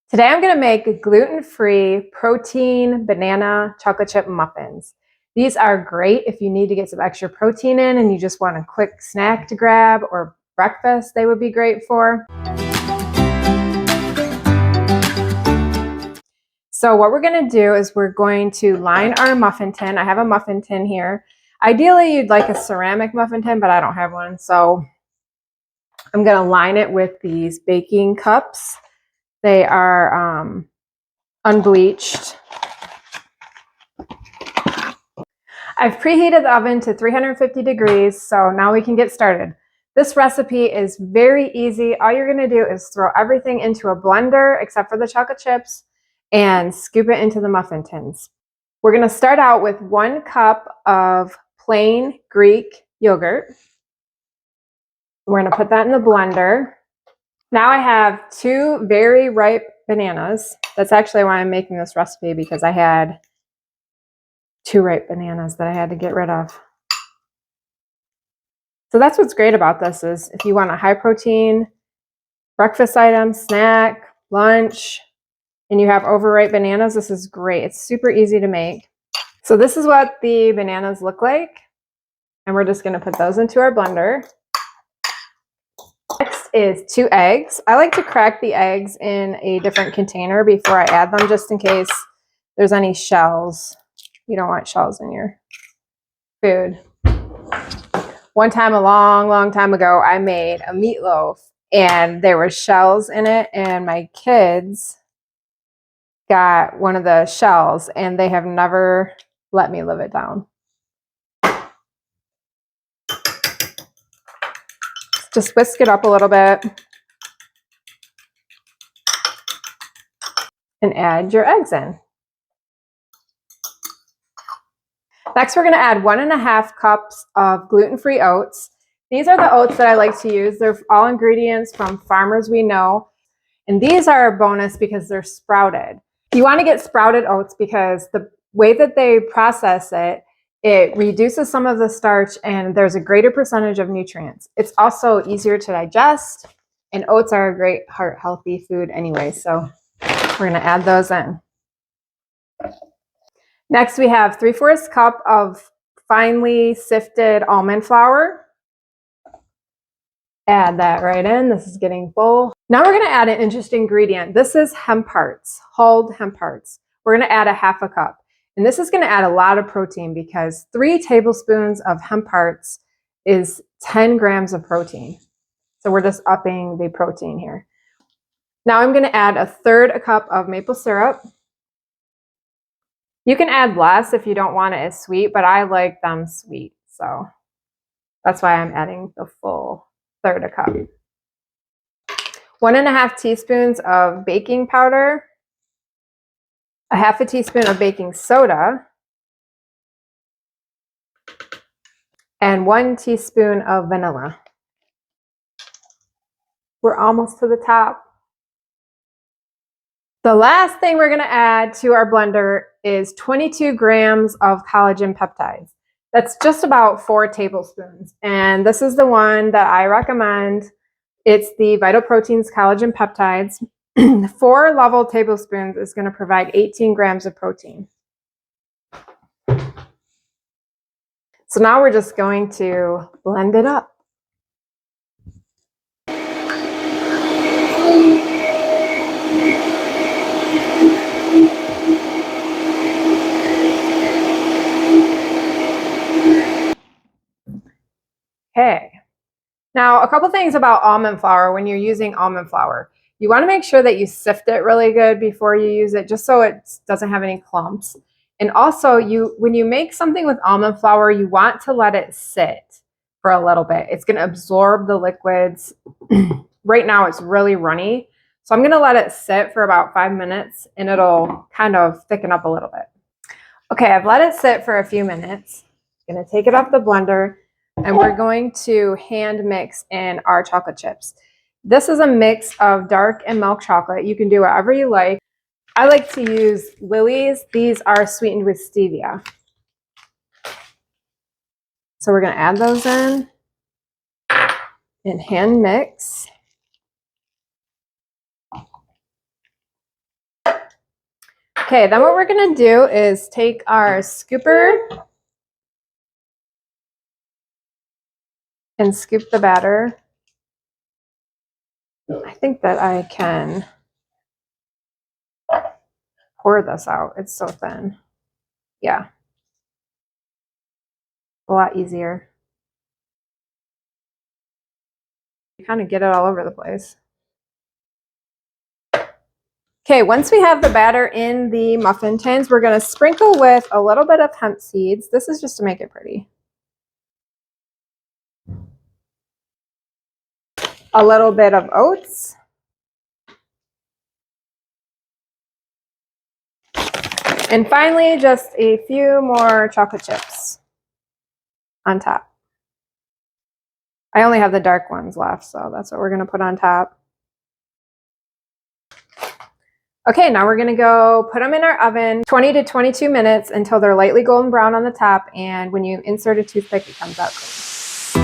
Today I'm going to make gluten-free protein banana chocolate chip muffins. These are great if you need to get some extra protein in and you just want a quick snack to grab, or breakfast they would be great for. So what we're going to do is we're going to line our muffin tin. I have a muffin tin here. Ideally you'd like a ceramic muffin tin, but I don't have one. So I'm going to line it with these baking cups. They are unbleached. I've preheated the oven to 350 degrees, so now we can get started. This recipe is very easy. All you're going to do is throw everything into a blender except for the chocolate chips and scoop it into the muffin tins. We're going to start out with 1 cup of plain Greek yogurt. We're going to put that in the blender. Now I have 2 very ripe bananas. That's actually why I'm making this recipe, because I had 2 ripe bananas that I had to get rid of. So that's what's great about this, is if you want a high protein breakfast item, snack, lunch, and you have overripe bananas, this is great. It's super easy to make. So this is what the bananas look like. And we're just going to put those into our blender. Next is 2 eggs. I like to crack the eggs in a different container before I add them, just in case there's any shells. You don't want shells in your food. One time, a long time ago, I made a meatloaf and there were shells in it, and my kids got one of the shells and they have never let me live it down. Just whisk it up a little bit and add your eggs in. Next, we're going to add 1.5 cups of gluten-free oats. These are the oats that I like to use. They're all ingredients from farmers we know. And these are a bonus because they're sprouted. You want to get sprouted oats because the way that they process it, it reduces some of the starch and there's a greater percentage of nutrients. It's also easier to digest, and oats are a great heart healthy food anyway. So we're going to add those in. Next, we have 3/4 cup of finely sifted almond flour. Add that right in. This is getting full. Now we're going to add an interesting ingredient. This is hemp hearts, hulled hemp hearts. We're going to add 1/2 cup. And this is going to add a lot of protein, because 3 tablespoons of hemp hearts is 10 grams of protein. So we're just upping the protein here. Now I'm going to add 1/3 cup of maple syrup. You can add less if you don't want it as sweet, but I like them sweet. So that's why I'm adding the full 1/3 cup. 1.5 teaspoons of baking powder, 1/2 teaspoon of baking soda, and 1 teaspoon of vanilla. We're almost to the top. The last thing we're going to add to our blender is 22 grams of collagen peptides. That's just about 4 tablespoons. And this is the one that I recommend. It's the Vital Proteins collagen peptides. 4 level tablespoons is going to provide 18 grams of protein. So now we're just going to blend it up. Okay. Now, a couple things about almond flour. When you're using almond flour, you want to make sure that you sift it really good before you use it, just so it doesn't have any clumps. And also, when you make something with almond flour, you want to let it sit for a little bit. It's going to absorb the liquids. Right now, it's really runny. So I'm going to let it sit for about 5 minutes, and it'll kind of thicken up a little bit. Okay, I've let it sit for a few minutes. I'm going to take it off the blender. And we're going to hand mix in our chocolate chips. This is a mix of dark and milk chocolate. You can do whatever you like. I like to use Lily's. These are sweetened with stevia. So we're going to add those in and hand mix. Okay, then what we're gonna do is take our scooper and scoop the batter. I think that I can pour this out. It's so thin. Yeah. A lot easier. You kind of get it all over the place. Okay, once we have the batter in the muffin tins, we're going to sprinkle with a little bit of hemp seeds. This is just to make it pretty. A little bit of oats. And finally, just a few more chocolate chips on top. I only have the dark ones left, so that's what we're going to put on top. Okay, now we're gonna go put them in our oven 20 to 22 minutes until they're lightly golden brown on the top, and when you insert a toothpick, it comes out clean.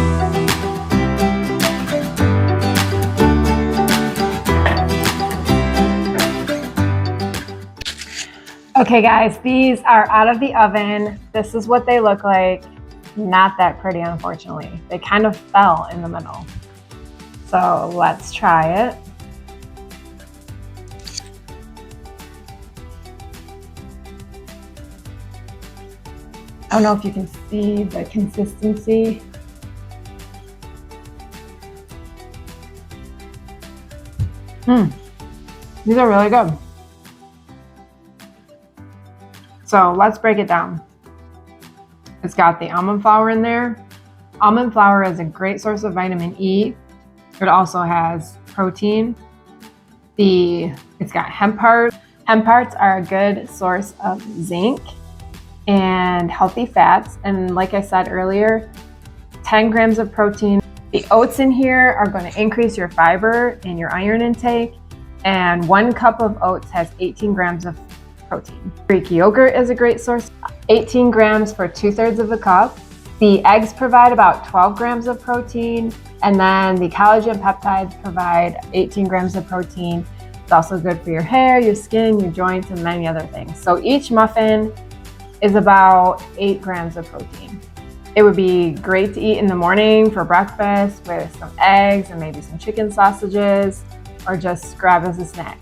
Okay guys, these are out of the oven. This is what they look like. Not that pretty, unfortunately. They kind of fell in the middle. So let's try it. I don't know if you can see the consistency. These are really good. So let's break it down. It's got the almond flour in there. Almond flour is a great source of vitamin E. It also has protein. It's got hemp hearts. Hemp hearts are a good source of zinc and healthy fats. And like I said earlier, 10 grams of protein. The oats in here are going to increase your fiber and your iron intake. And 1 cup of oats has 18 grams of protein. Greek yogurt is a great source, 18 grams for 2/3 of a cup. The eggs provide about 12 grams of protein. And then the collagen peptides provide 18 grams of protein. It's also good for your hair, your skin, your joints, and many other things. So each muffin is about 8 grams of protein. It would be great to eat in the morning for breakfast with some eggs and maybe some chicken sausages, or just grab as a snack.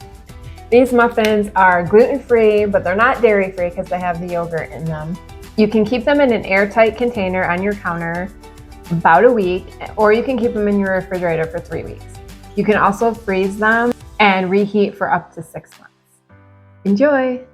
These muffins are gluten-free, but they're not dairy-free because they have the yogurt in them. You can keep them in an airtight container on your counter about a week, or you can keep them in your refrigerator for 3 weeks. You can also freeze them and reheat for up to 6 months. Enjoy!